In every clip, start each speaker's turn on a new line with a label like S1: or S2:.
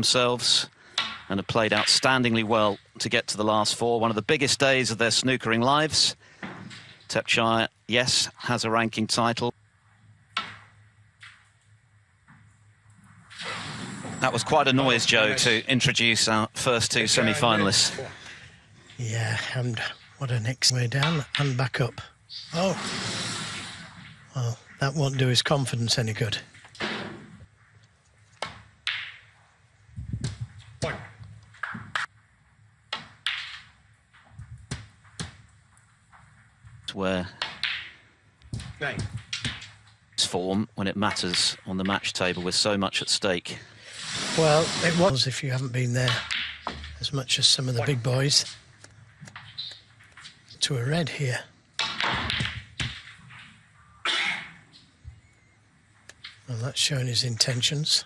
S1: themselves and have played outstandingly well to get to the last four. One of the biggest days of their snookering lives. Thepchaiya, yes, has a ranking title. That was quite a noise, Joe, to introduce our first two semi-finalists.
S2: Yeah, and what a next way down and back up. Oh, well, that won't do his confidence any good.
S1: Where it's form when it matters on the match table with so much at stake.
S2: Well, it was if you haven't been there as much as some of the big boys. To a red here. Well, that's showing his intentions.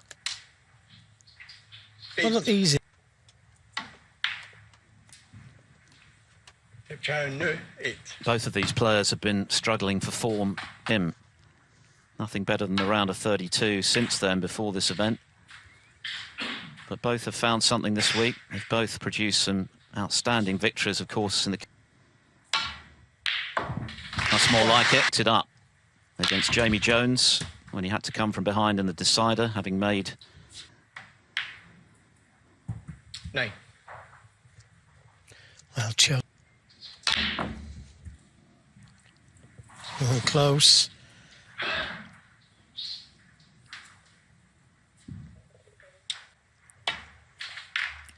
S2: Wasn't easy.
S1: Both of these players have been struggling for form. Nothing better than the round of 32 since then, before this event. But both have found something this week. They've both produced some outstanding victories, of course, in the... That's more like it up against Jamie Jones when he had to come from behind in the decider, having made...
S2: Well, chill. Close.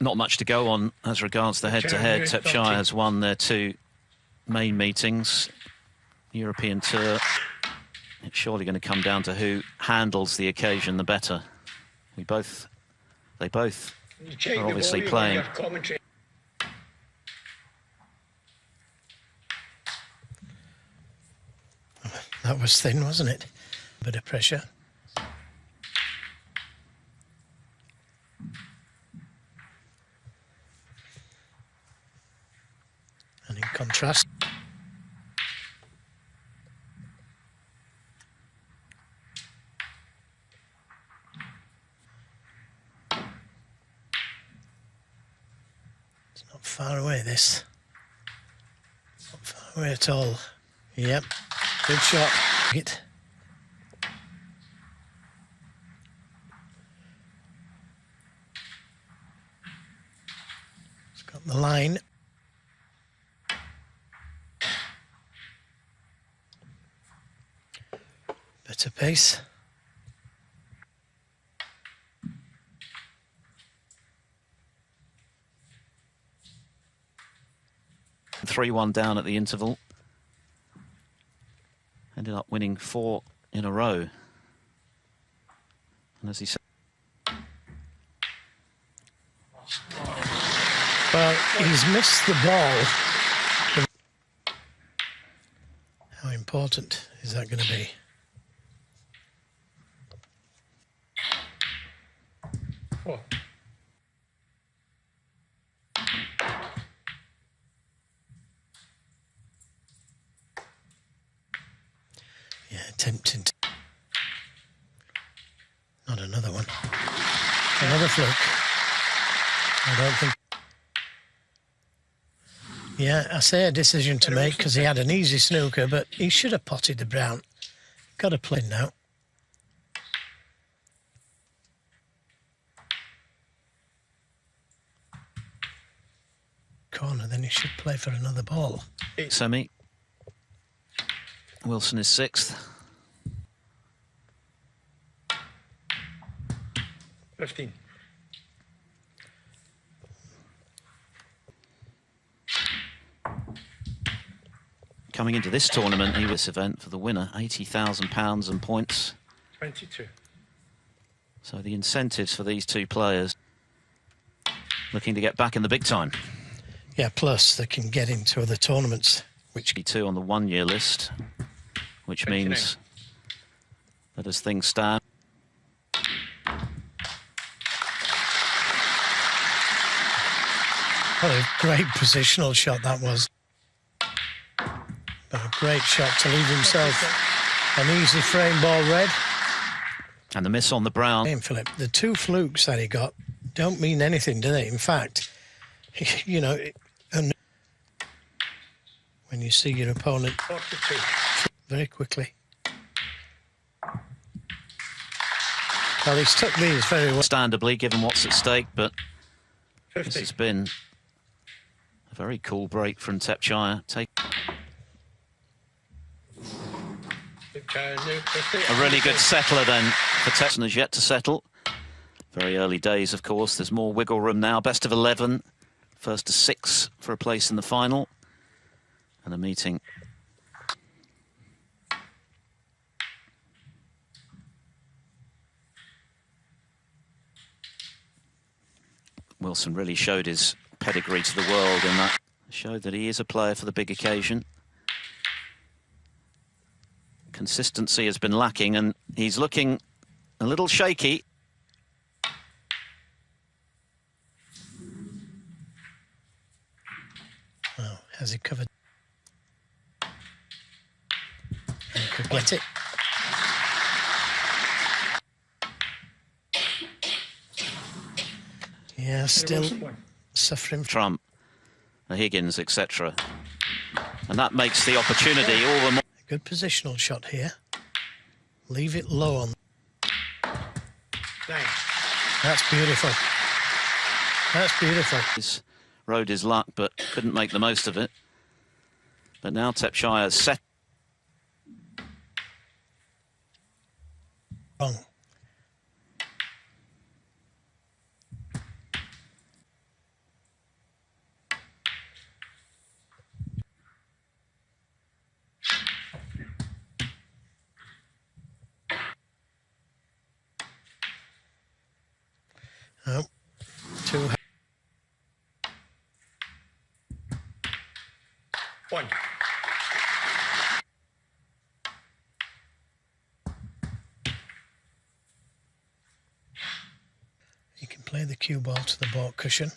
S1: Not much to go on as regards the head-to-head. Thepchaiya has won their two main meetings. European Tour. It's surely going to come down to who handles the occasion the better. They both are obviously playing.
S2: That was thin, wasn't it? A bit of pressure. And in contrast, it's not far away, this. Not far away at all. Yep. Good shot. Hit. It's got the line. Better pace.
S1: (3-1) down at the interval. Ended up winning 4 in a row. And as he said...
S2: Well, he's missed the ball. How important is that going to be? Oh. Yeah, tempting to... Not another one. Another fluke. I don't think... Yeah, I say a decision to make because he had an easy snooker, but he should have potted the brown. Got to play now. Corner, then he should play for another ball.
S1: Semi. Wilson is 6th.
S3: 15.
S1: Coming into this tournament, this event for the winner, £80,000 and points.
S3: 22.
S1: So the incentives for these two players looking to get back in the big time.
S2: Yeah, plus they can get into other tournaments.
S1: Which 2 on the 1-year list, which
S3: 29.
S1: means that as things stand...
S2: What a great positional shot that was. But a great shot to leave himself an easy frame ball red.
S1: And the miss on the brown.
S2: Philip, the two flukes that he got, don't mean anything, do they? In fact, you know, and when you see your opponent
S3: 42.
S2: very quickly. Well, he's took these very well.
S1: Understandably, given what's at stake, but
S3: 50.
S1: this has been a very cool break from Thepchaiya.
S3: Thepchaiya, Nooh, 50.
S1: A really good settler then for Thepchaiya is yet to settle. Very early days, of course. There's more wiggle room now. Best of 11. First to 6 for a place in the final. And a meeting. Wilson really showed his pedigree to the world in that. Showed that he is a player for the big occasion. Consistency has been lacking and he's looking a little shaky.
S2: Oh, has he covered? He could get it. Yeah, still suffering.
S1: Trump, Higgins, etc. And that makes the opportunity all the more.
S2: Good positional shot here. Leave it low on.
S3: Nice.
S2: That's beautiful. That's beautiful.
S1: He's rode his luck, but couldn't make the most of it. But now Thepchaiya has set.
S2: Wrong. Oh, too.
S3: 1.
S2: You can play the cue ball to the baulk cushion.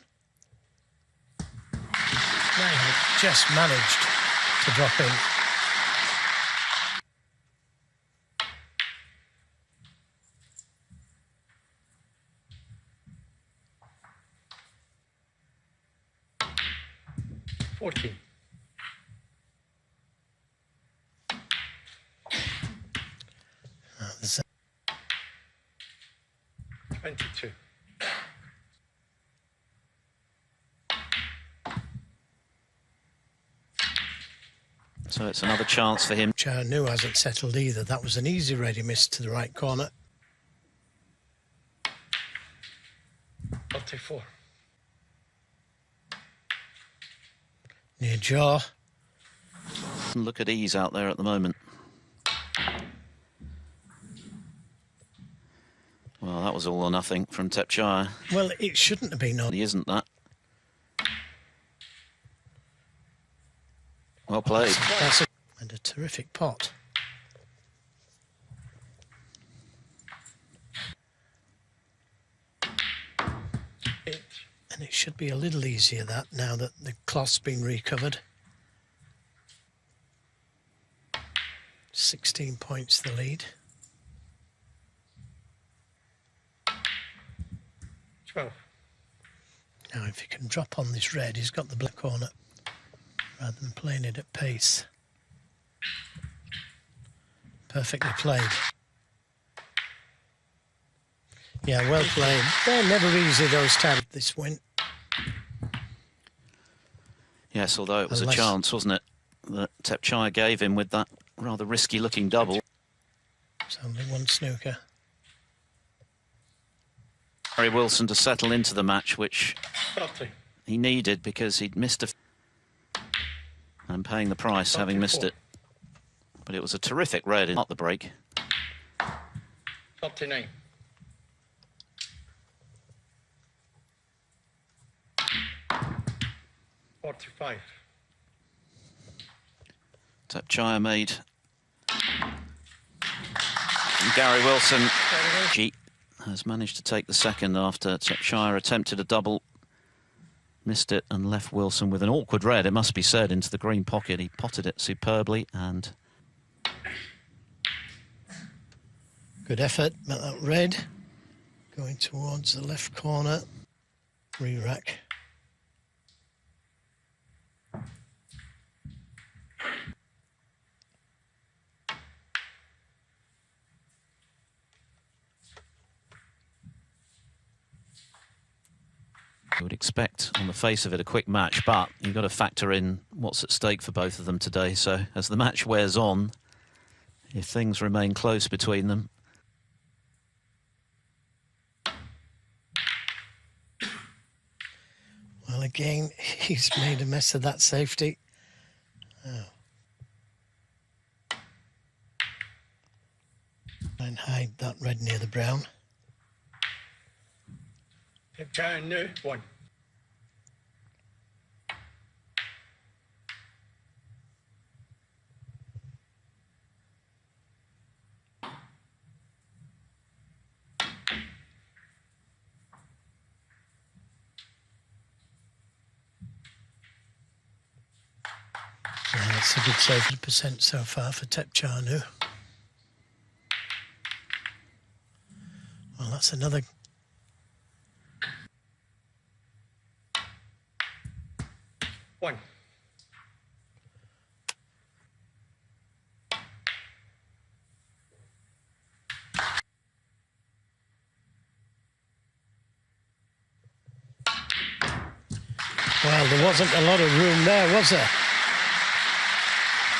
S2: Now just managed to drop in.
S3: $14.
S2: There's
S3: 22.
S1: So it's another chance for him.
S2: Nooh hasn't settled either. That was an easy ready miss to the right corner.
S3: 44.
S2: Near jaw.
S1: Look at ease out there at the moment. Well, that was all or nothing from Thepchaiya.
S2: Well, it shouldn't have been on.
S1: He isn't that. Well played.
S2: And a terrific pot. And it should be a little easier that now that the cloth's been recovered. 16 points the lead.
S3: 12.
S2: Now if he can drop on this red, he's got the black corner rather than playing it at pace. Perfectly played. Yeah, well played. They're never easy, those tabs. This win.
S1: Yes, although it was a chance, wasn't it, that Thepchaiya gave him with that rather risky-looking double.
S2: It's only one snooker.
S1: Harry Wilson to settle into the match, which
S3: 30.
S1: he needed because he'd missed a... and paying the price, having missed it. But it was a terrific red in the break.
S3: 39. $45.
S1: Thepchaiya made Gary Wilson has managed to take the second after Thepchaiya attempted a double, missed it and left Wilson with an awkward red, it must be said, into the green pocket. He potted it superbly and...
S2: Good effort, but that red going towards the left corner. re-rack.
S1: You would expect on the face of it a quick match, but you've got to factor in what's at stake for both of them today. So as the match wears on, if things remain close between them.
S2: Well, again, he's made a mess of that safety. Oh. And hide that red near the brown.
S3: Thepchaiya, Nooh, 1.
S2: Yeah, it's a good 70% so far for Thepchaiya. Well, that's another.
S3: One.
S2: Well, there wasn't a lot of room there, was there?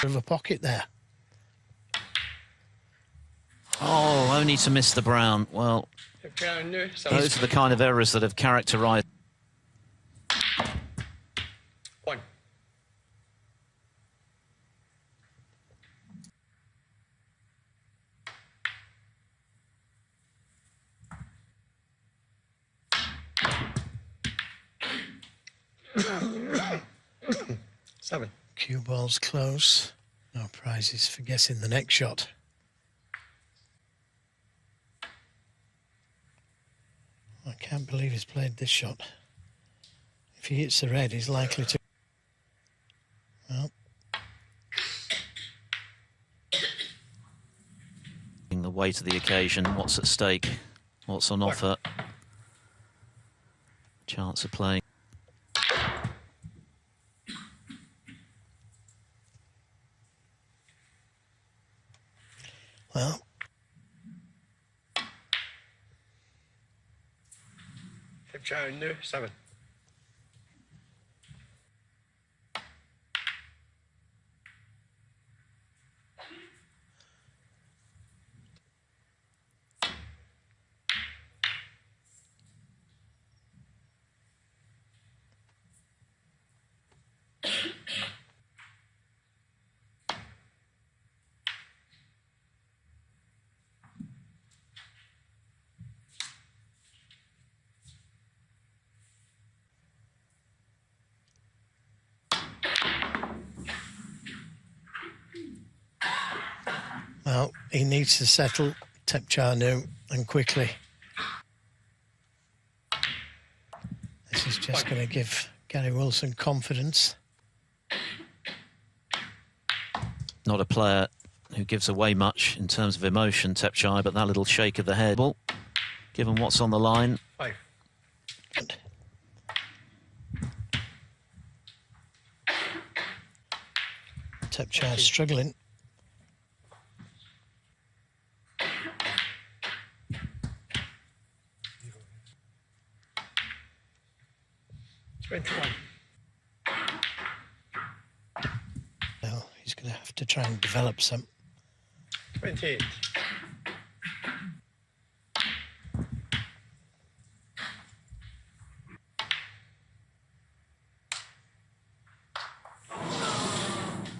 S2: Of a pocket there.
S1: Oh, only to miss the brown. Well,
S3: Thepchaiya, Nooh, 7.
S1: those are the kind of errors that have characterised.
S3: 1. Seven.
S2: Cue ball's close. No prizes for guessing the next shot. I can't believe he's played this shot. If he hits the red, he's likely to. Well,
S1: The weight of the occasion, what's at stake, what's on offer. Chance of playing.
S2: well,
S3: Thepchaiya, Nooh, 7.
S2: well, he needs to settle Thepchaiya and quickly. This is just going to give Gary Wilson confidence.
S1: Not a player who gives away much in terms of emotion, Thepchaiya, but that little shake of the head, well, given what's on the line.
S3: 5.
S2: Thepchaiya struggling.
S3: Twenty-one.
S2: Well, he's going to have to try and develop some.
S3: 28.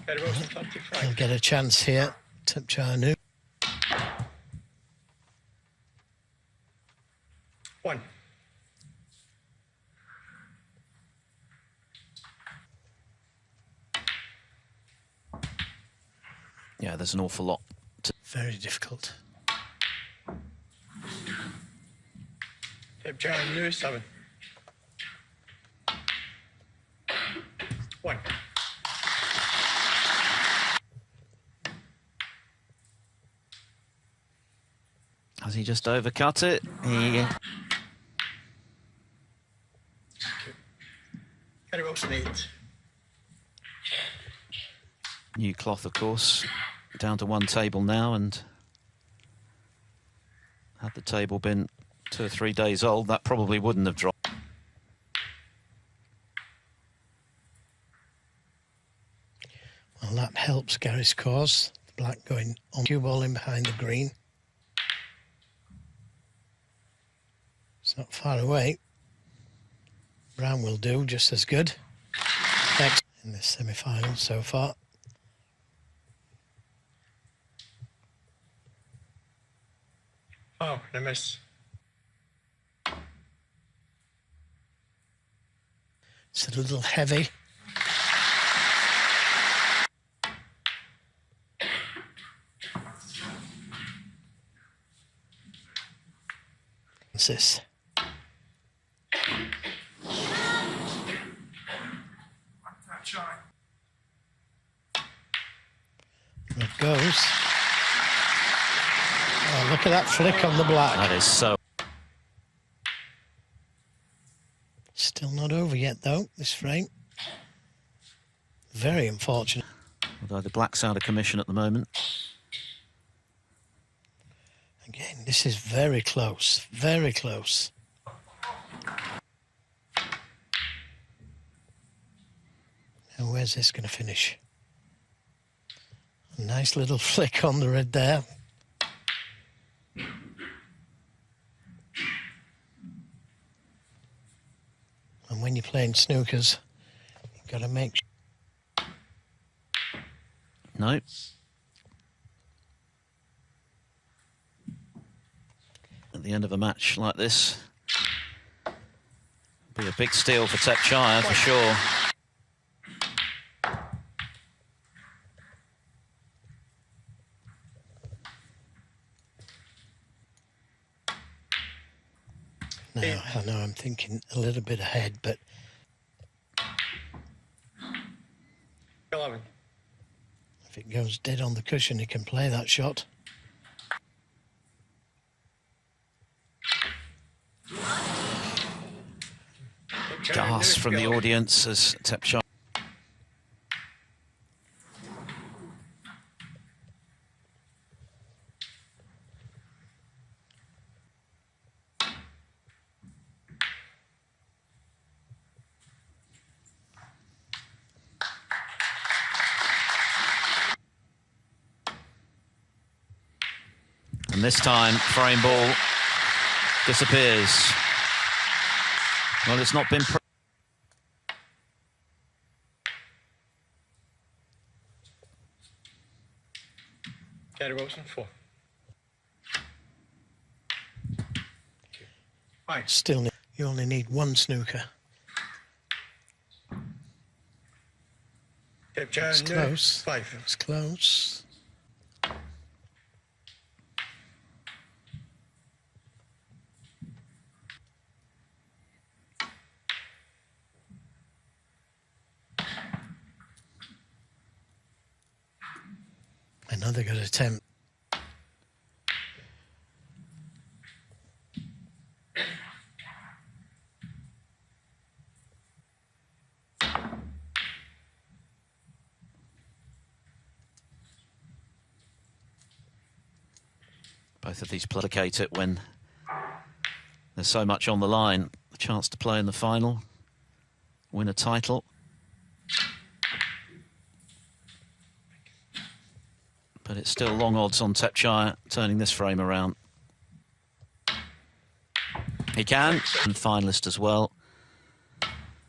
S3: Gary Wilson, 25.
S2: He'll get a chance here, Thepchaiya.
S3: 1.
S1: Yeah, there's an awful lot.
S2: Very difficult.
S3: Thepchaiya, Nooh, 7. 1.
S1: Has he just overcut it? He
S3: Gary Wilson 8.
S1: New cloth, of course, down to one table now, and had the table been 2 or 3 days old, that probably wouldn't have dropped.
S2: Well, that helps Gary's cause. The black going on cue ball in behind the green. It's not far away. Brown will do just as good. Next in this semi-final so far.
S3: Oh, they miss.
S2: It's a little heavy. What's this? It goes. Oh, look at that flick on the black.
S1: That is so.
S2: Still not over yet, though, this frame. Very unfortunate.
S1: Although the black's out of commission at the moment.
S2: Again, this is very close, very close. Now, where's this going to finish? A nice little flick on the red there. And when you're playing snookers, you've got to make sure.
S1: No. At the end of a match like this, be a big steal for Thepchaiya for sure.
S2: Now, I know I'm thinking a little bit ahead, but
S3: 11.
S2: if it goes dead on the cushion, he can play that shot.
S1: Gasp from the audience as Thepchaiya. And this time, frame ball disappears. Well, it's not been...
S3: Gary Wilson 4. Fine.
S2: Still, you only need one snooker.
S3: Thepchaiya,
S2: It's
S3: Nooh,
S2: close.
S3: 5.
S2: It's close. Another good attempt.
S1: Both of these placate it when there's so much on the line. A chance to play in the final, win a title. But it's still long odds on Thepchaiya turning this frame around. He can, and finalist as well.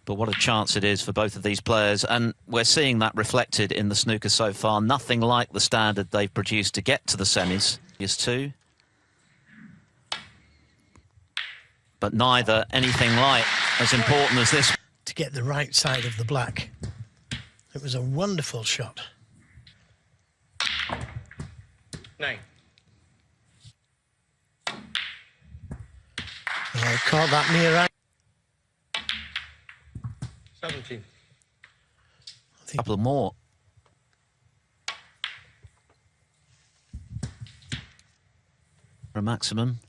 S1: But what a chance it is for both of these players. And we're seeing that reflected in the snooker so far. Nothing like the standard they've produced to get to the semis. Is two. But neither anything like as important as this.
S2: To get the right side of the black. It was a wonderful shot.
S3: 9.
S2: Oh, caught that near right.
S3: 17.
S1: A couple more. For a maximum.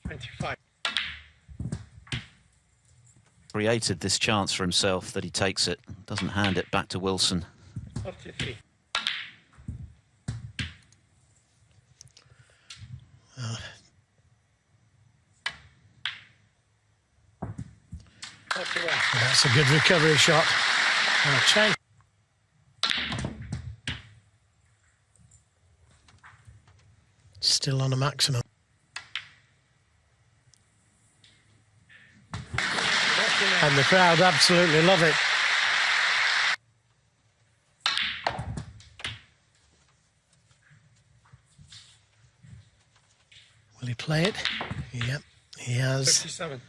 S3: 25.
S1: created this chance for himself that he takes it, doesn't hand it back to Wilson.
S3: 43.
S2: That's a good recovery shot. Change. Still on a maximum. And the crowd absolutely love it. Will he play it? Yep, he has.
S3: 57.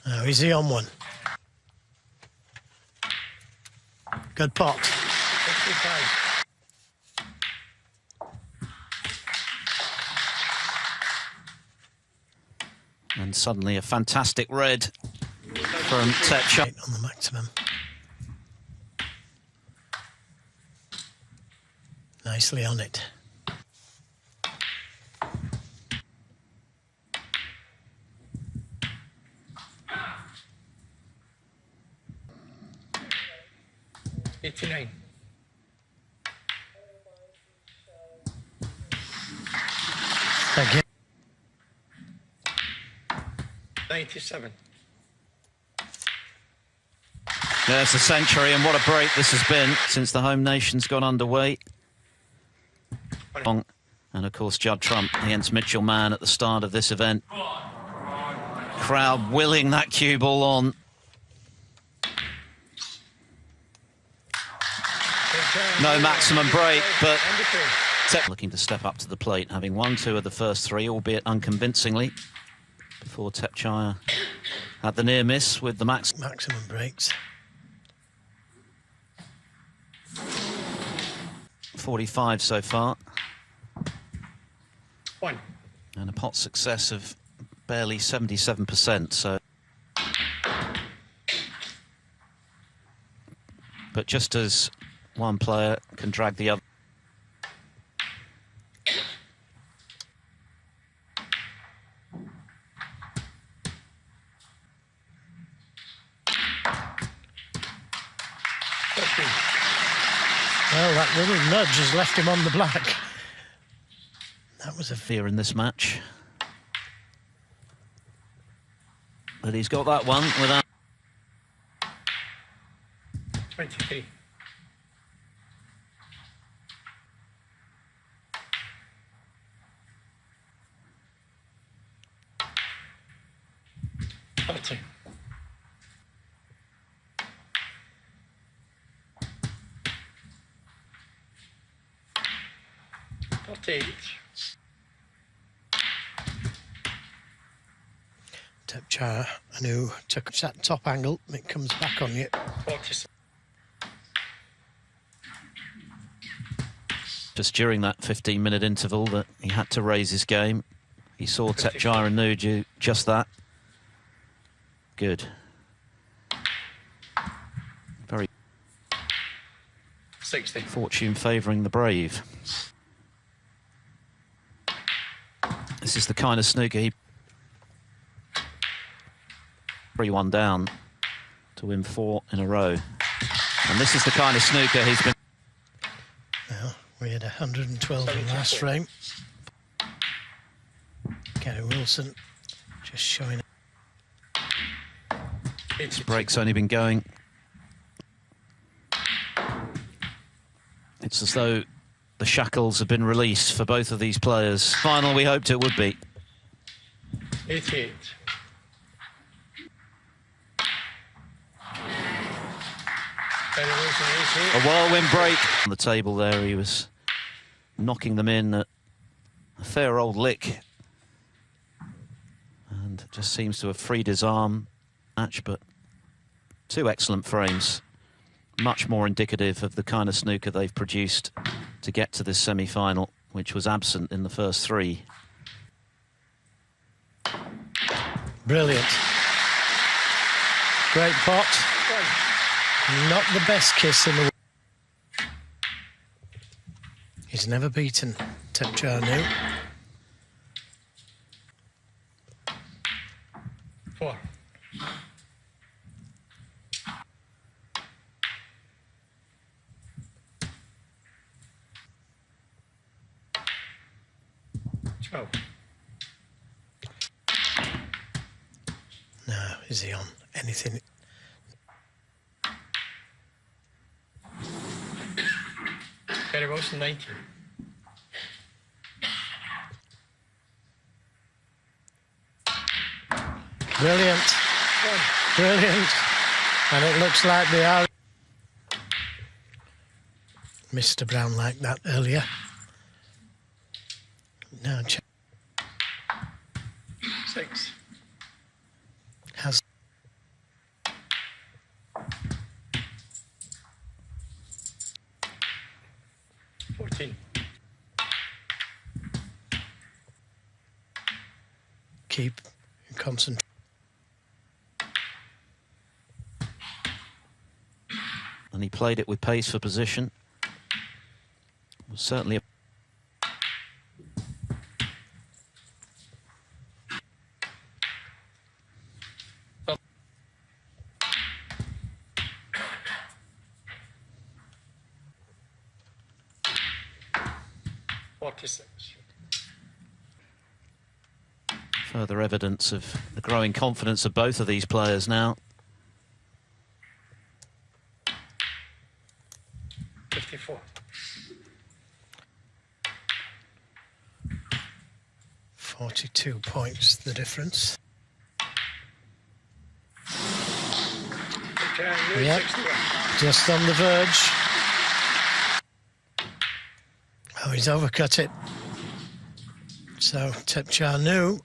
S2: Now, is he on one? Good pot.
S3: 55.
S1: And suddenly a fantastic red from Thepchaiya.
S2: On the maximum. Nicely on it.
S3: $89.
S2: Again.
S3: 97.
S1: There's the century, and what a break this has been since the home nation's got underway. And of course, Judd Trump against Mitchell Mann at the start of this event. Crowd willing that cue ball on. No maximum break, but looking to step up to the plate, having won 2 of the first 3, albeit unconvincingly, before Thepchaiya had the near miss with the
S2: maximum breaks.
S1: 45 so far.
S3: 1.
S1: And a pot success of barely 77%, so. But just as one player can drag the other.
S2: Well, that little nudge has left him on the black. That was a
S1: fear in this match. But he's got that one without.
S3: 23. $40. 48.
S2: Thepchaiya, Nooh took that top angle. It comes back on you.
S3: 40.
S1: Just during that 15-minute interval that he had to raise his game. He saw Thepchaiya and Nooh do just that. Good. Very
S3: 60.
S1: Fortune favouring the brave. This is the kind of snooker he 3-1 down to win 4 in a row. And this is the kind of snooker he's been.
S2: Well, we had 112 in the last frame. Gary Wilson just showing.
S1: This break's only been going. It's as though the shackles have been released for both of these players. Final we hoped it would be.
S3: 88.
S1: A whirlwind break on the table there. He was knocking them in at a fair old lick. And just seems to have freed his arm. Match, but 2 excellent frames. Much more indicative of the kind of snooker they've produced to get to this semi-final, which was absent in the first 3.
S2: Brilliant. Great pot. Not the best kiss in the world. He's never beaten Thepchaiya Nooh.
S3: Oh,
S2: No, is he on anything?
S3: Kerry Wilson 90.
S2: Brilliant.
S3: One.
S2: Brilliant. And it looks like they are. Mr. Brown like that earlier. Now
S3: Six.
S2: has
S3: 14.
S2: keep and concentrate.
S1: And he played it with pace for position. Was certainly a
S3: 46.
S1: further evidence of the growing confidence of both of these players now.
S3: 54.
S2: 42 points, the difference.
S3: Thepchaiya,
S2: Yep.
S3: 61.
S2: Just on the verge. Oh, he's overcut it. So Thepchaiya Nooh.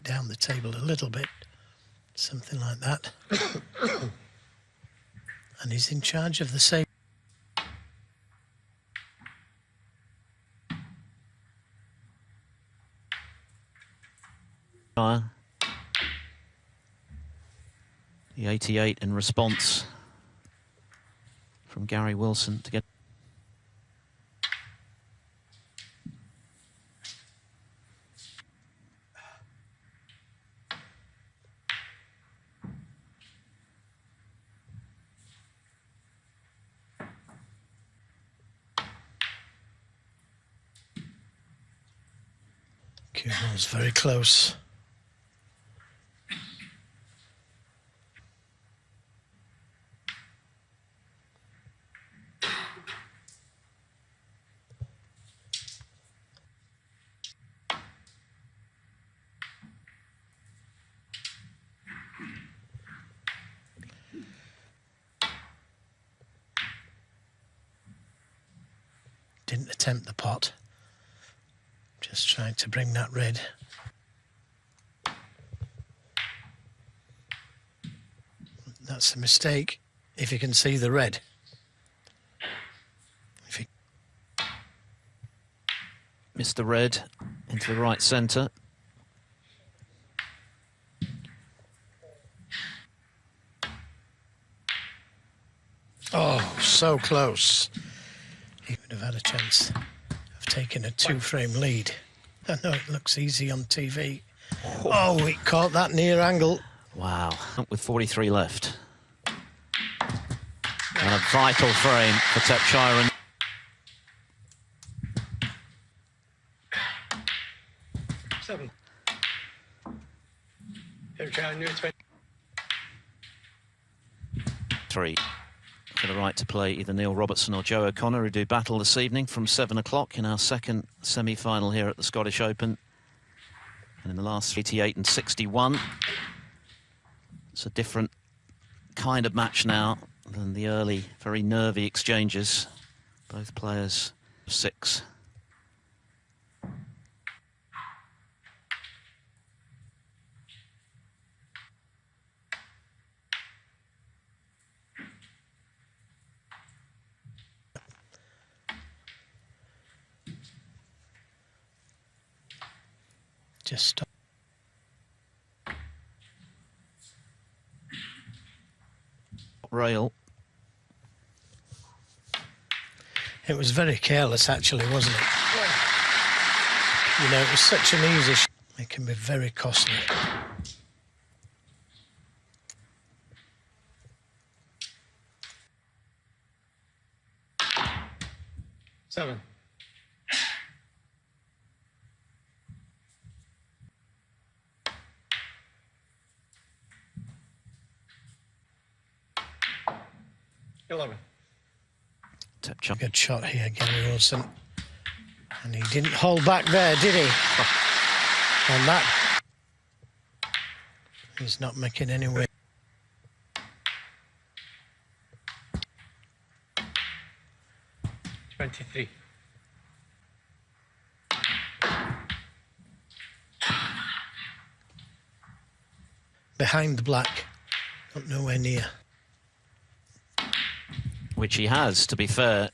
S2: Down the table a little bit, something like that. And he's in charge of the save.
S1: The 88 in response from Gary Wilson to get.
S2: Kuhlman's very close. Didn't attempt the pot. Just trying to bring that red. That's a mistake if you can see the red. If you
S1: Missed the red into the right centre.
S2: Oh, so close. He would have had a chance of taking a two-frame lead. I know it looks easy on TV. Oh, it caught that near angle.
S1: Wow, up with 43 left. And a vital frame for Thepchaiya.
S3: 7. Thepchaiya, Nooh 20.
S1: 3 for the right to play either Neil Robertson or Joe O'Connor, who do battle this evening from 7 o'clock in our second semi-final here at the Scottish Open. And in the last 88 and 61. It's a different kind of match now than the early, very nervy exchanges. Both players 6.
S2: Just stop.
S1: rail.
S2: It was very careless, actually, wasn't it? You know, it was such an easy shot. It can be very costly.
S3: Seven. $11.
S1: Thepchaiya.
S2: Good shot here, Gary Wilson. And he didn't hold back there, did he? On that. He's not making any way.
S3: $23.
S2: Behind the black, not nowhere near.
S1: Which he has, to be fair.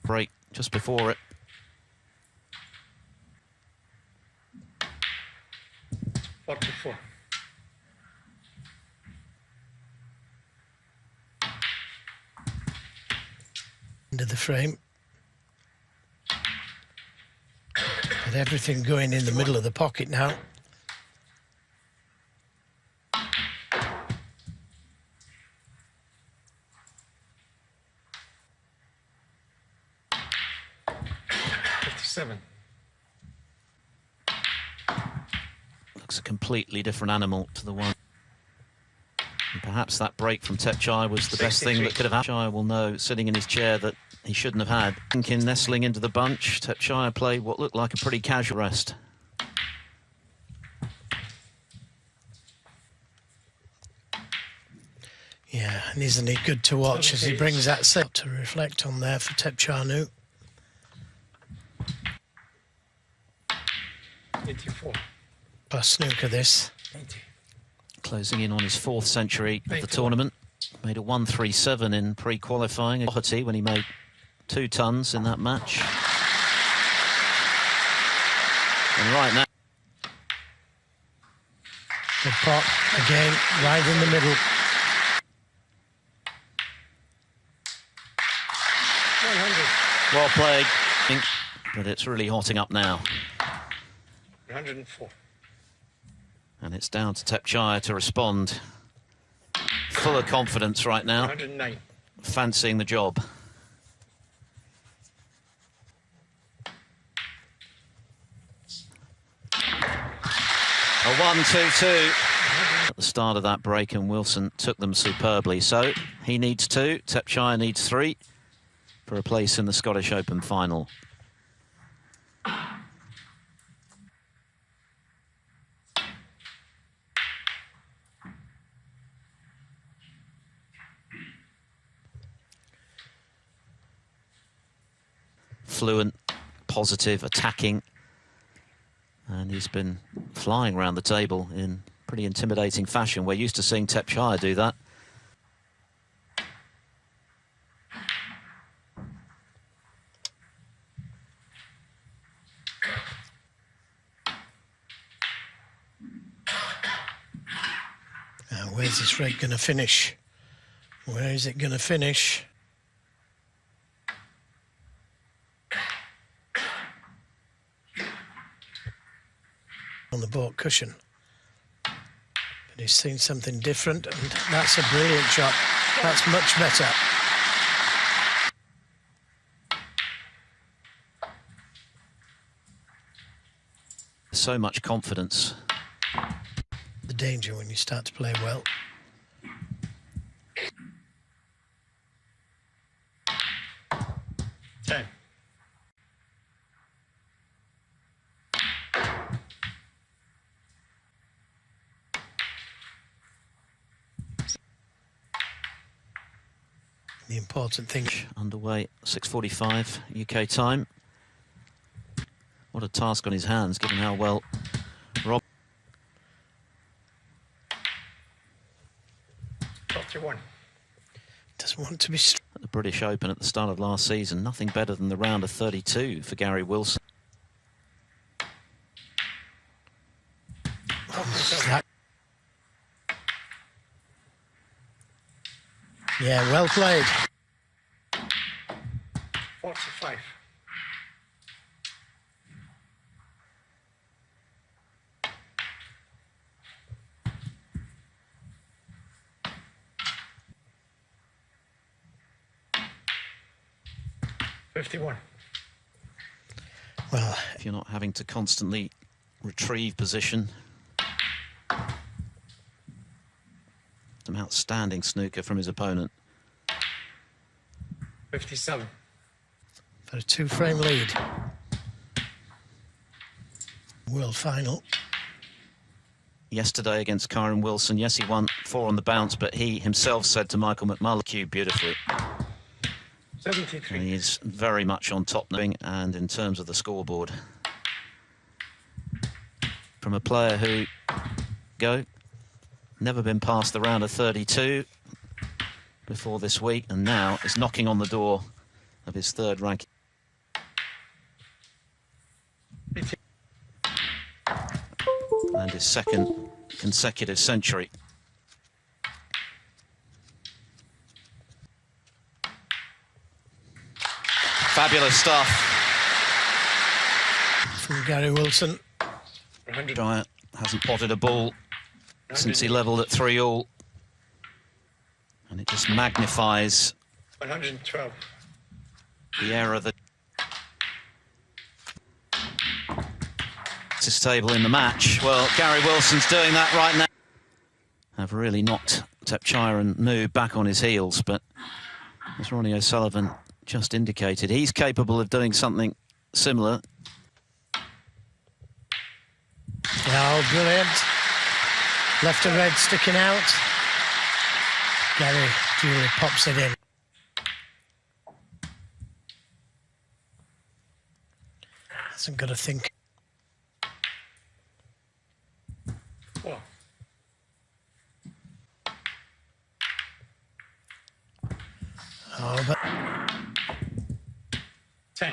S1: Break just before it.
S3: $44.
S2: Into the frame. With everything going in the middle of the pocket now.
S3: $57.
S1: Looks a completely different animal to the one. And perhaps that break from Thepchaiya was the best thing that could have happened. Thepchaiya will know, sitting in his chair, that he shouldn't have had. Thinking, nestling into the bunch, Thepchaiya played what looked like a pretty casual rest.
S2: Yeah, and isn't he good to watch as he brings that set to reflect on there for Thepchaiya Nooh.
S3: 84.
S2: Plus snooker this.
S3: 90.
S1: Closing in on his 4th century of the tournament. Made a 137 in pre-qualifying. Doherty when he made 2 tons in that match. And right now...
S2: Good pot, again, right in the middle.
S3: 100.
S1: Well played. But it's really hotting up now.
S3: 104.
S1: And it's down to Thepchaiya to respond. Full of confidence right now.
S3: 109.
S1: Fancying the job. A 1-2-2 at the start of that break, and Wilson took them superbly. So he needs 2, Thepchaiya needs 3 for a place in the Scottish Open final. Fluent, positive, attacking, and he's been flying around the table in pretty intimidating fashion. We're used to seeing Thepchaiya do that.
S2: Where's this rate going to finish? Where is it going to finish? On the baulk cushion. But he's seen something different, and that's a brilliant shot. That's much better.
S1: So much confidence.
S2: The danger when you start to play well.
S3: $10.
S2: The important thing.
S1: Underway, 6:45 UK time. What a task on his hands, given how well Rob...
S3: 41.
S2: Doesn't want to be...
S1: At the British Open at the start of last season, nothing better than the round of 32 for Gary Wilson.
S2: That Yeah, well played.
S3: 45. $51.
S2: Well,
S1: If you're not having to constantly retrieve position. Some outstanding snooker from his opponent.
S3: 57.
S2: for a 2-frame lead. World final.
S1: Yesterday against Kyron Wilson, yes, he won 4 on the bounce, but he himself said to Michael McMullen, "Cue beautifully."
S3: 73.
S1: And he is very much on top now, and in terms of the scoreboard. From a player who, never been past the round of 32 before this week, and now is knocking on the door of his 3rd rank. And his 2nd consecutive century. Fabulous stuff.
S2: From Gary Wilson.
S3: 100.
S1: Thepchaiya hasn't potted a ball since he levelled at 3-all. And it just magnifies
S3: 112.
S1: the error that his table in the match. Well, Gary Wilson's doing that right now. Have really knocked Thepchaiya and Nooh back on his heels, but as Ronnie O'Sullivan just indicated, he's capable of doing something similar.
S2: Oh, brilliant. Left a red sticking out. Gary duly pops it in. Hasn't got to think.
S3: 4.
S2: Oh, but
S3: 10.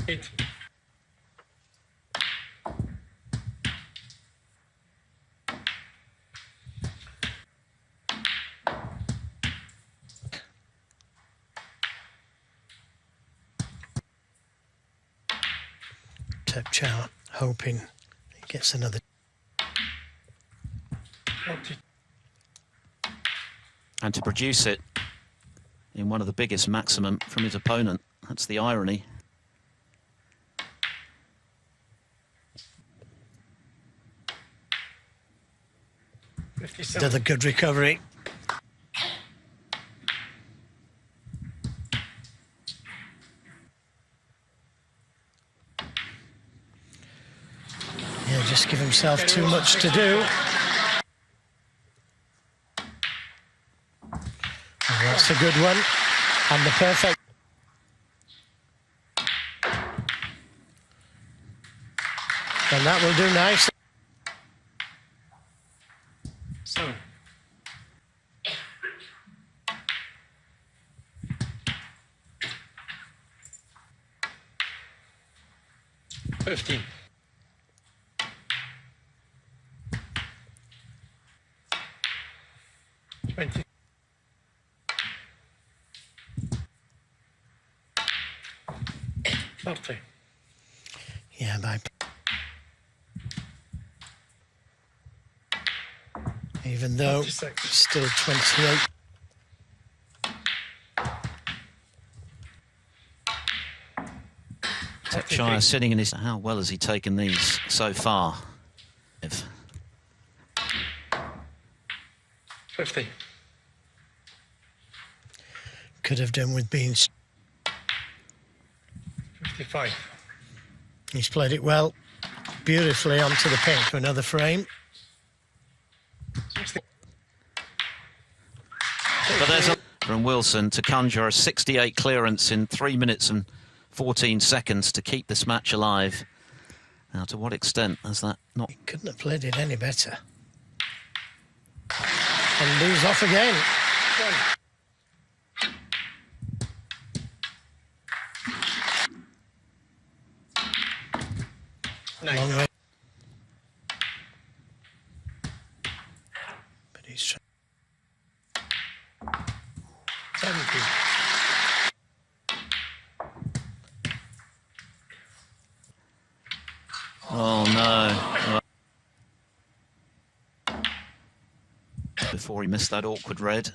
S3: 8.
S2: Thepchaiya hoping he gets another.
S3: 40.
S1: And to produce it in one of the biggest maximum from his opponent. That's the irony.
S2: Another good recovery. Yeah, just give himself too much to do. And that's a good one. And the perfect. And that will do nice.
S3: 7. 15. 20. 30.
S2: Yeah, bye. Even though
S3: 56.
S2: it's still 28.
S1: Thepchaiya sitting in his... How well has he taken these so far?
S3: 50.
S2: Could have done with being...
S3: 55.
S2: He's played it well. Beautifully onto the pin for another frame.
S3: 60.
S1: But there's a... from Wilson to conjure a 68 clearance in 3 minutes and 14 seconds to keep this match alive. Now, to what extent has that not...
S2: He couldn't have played it any better. And Nooh's off again.
S3: 9.
S2: Long way.
S1: no. Before he missed that awkward red,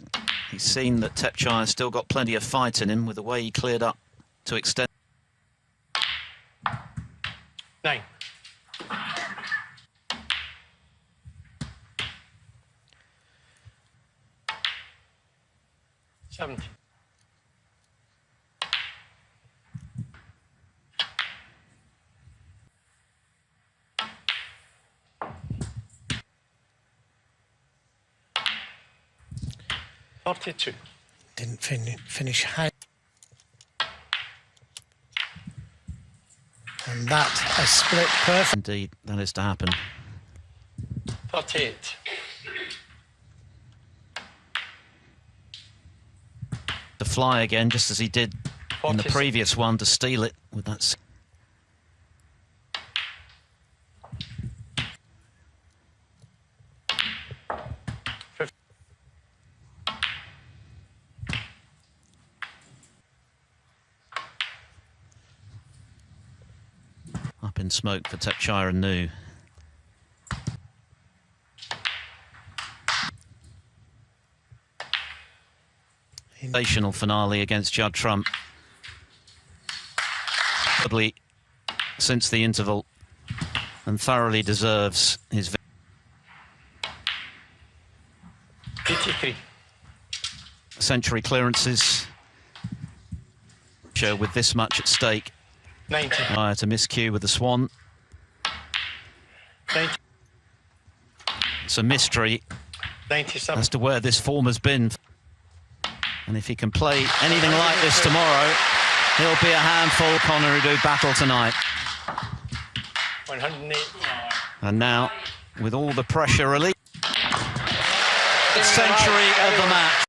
S1: he's seen that Thepchaiya has still got plenty of fight in him with the way he cleared up to extend.
S3: 9. $70. 42.
S2: Didn't finish high. And that has split perfect.
S1: Indeed, that is to happen.
S3: 38.
S1: To fly again, just as he did in the
S3: 46.
S1: previous one, to steal it with that. Up in smoke for Thepchaiya and Nooh. Sensational finale against Judd Trump. Probably since the interval, and thoroughly deserves his victory.
S3: 83.
S1: Century clearances. Show with this much at stake.
S3: 90.
S1: Prior to miscue with the Swan.
S3: 90.
S1: It's a mystery
S3: 97.
S1: as to where this form has been. And if he can play anything like this tomorrow, he'll be a handful. Connor who do battle tonight.
S3: 108.
S1: And now, with all the pressure released, century of the match.